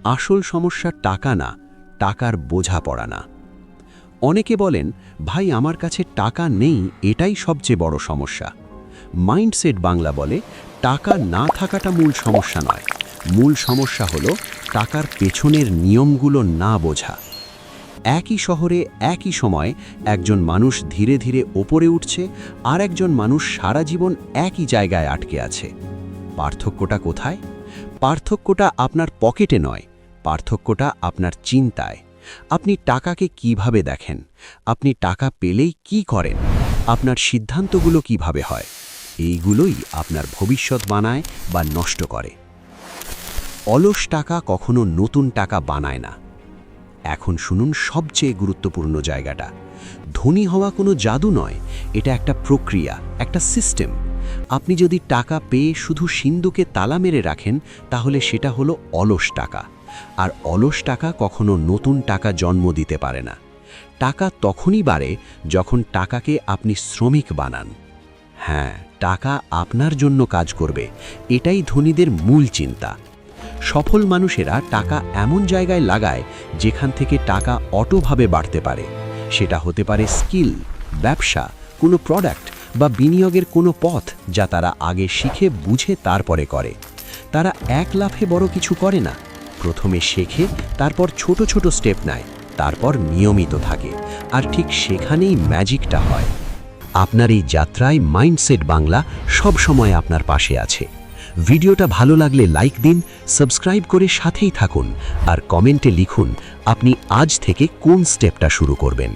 আসল সমস্যা টাকা না, টাকার বোঝা পড়া না। অনেকে বলেন, ভাই আমার কাছে টাকা নেই, এটাই সবচেয়ে বড় সমস্যা। মাইন্ডসেট বাংলা বলে, টাকা না থাকাটা মূল সমস্যা নয়, মূল সমস্যা হলো টাকার পেছনের নিয়মগুলো না বোঝা। একই শহরে একই সময় একজন মানুষ ধীরে ধীরে ওপরে উঠছে, আর একজন মানুষ সারা জীবন একই জায়গায় আটকে আছে। পার্থক্যটা কোথায়? পার্থক্যটা আপনার পকেটে নয়, পার্থক্যটা আপনার চিন্তায়। আপনি টাকাকে কিভাবে দেখেন, আপনি টাকা পেলেই কি করেন, আপনার সিদ্ধান্তগুলো কিভাবে হয়, এইগুলোই আপনার ভবিষ্যৎ বানায় বা নষ্ট করে। অলস টাকা কখনো নতুন টাকা বানায় না। এখন শুনুন সবচেয়ে গুরুত্বপূর্ণ জায়গাটা। ধনী হওয়া কোনো জাদু নয়, এটা একটা প্রক্রিয়া, একটা সিস্টেম। আপনি যদি টাকা পেয়ে শুধু সিন্ধুকে তালা মেরে রাখেন, তাহলে সেটা হলো অলস টাকা। আর অলস টাকা কখনো নতুন টাকা জন্ম দিতে পারে না। টাকা তখনই বাড়ে যখন টাকাকে আপনি শ্রমিক বানান। হ্যাঁ, টাকা আপনার জন্য কাজ করবে, এটাই ধনীদের মূল চিন্তা। সফল মানুষেরা টাকা এমন জায়গায় লাগায় যেখান থেকে টাকা অটোভাবে বাড়তে পারে। সেটা হতে পারে স্কিল, ব্যবসা, কোনো প্রোডাক্ট বা বিনিয়োগের কোনো পথ, যা তারা আগে শিখে বুঝে তারপরে করে। তারা এক লাফে বড় কিছু করে না, প্রথমে শেখে, তারপর ছোট ছোট স্টেপ নেয়, তারপর নিয়মিত থাকে। আর ঠিক সেখানেই ম্যাজিকটা হয়। আপনার এই যাত্রায় মাইন্ডসেট বাংলা সব সময় আপনার পাশে আছে। ভিডিওটা ভালো লাগলে লাইক দিন, সাবস্ক্রাইব করে সাথেই থাকুন, আর কমেন্টে লিখুন আপনি আজ থেকে কোন স্টেপটা শুরু করবেন।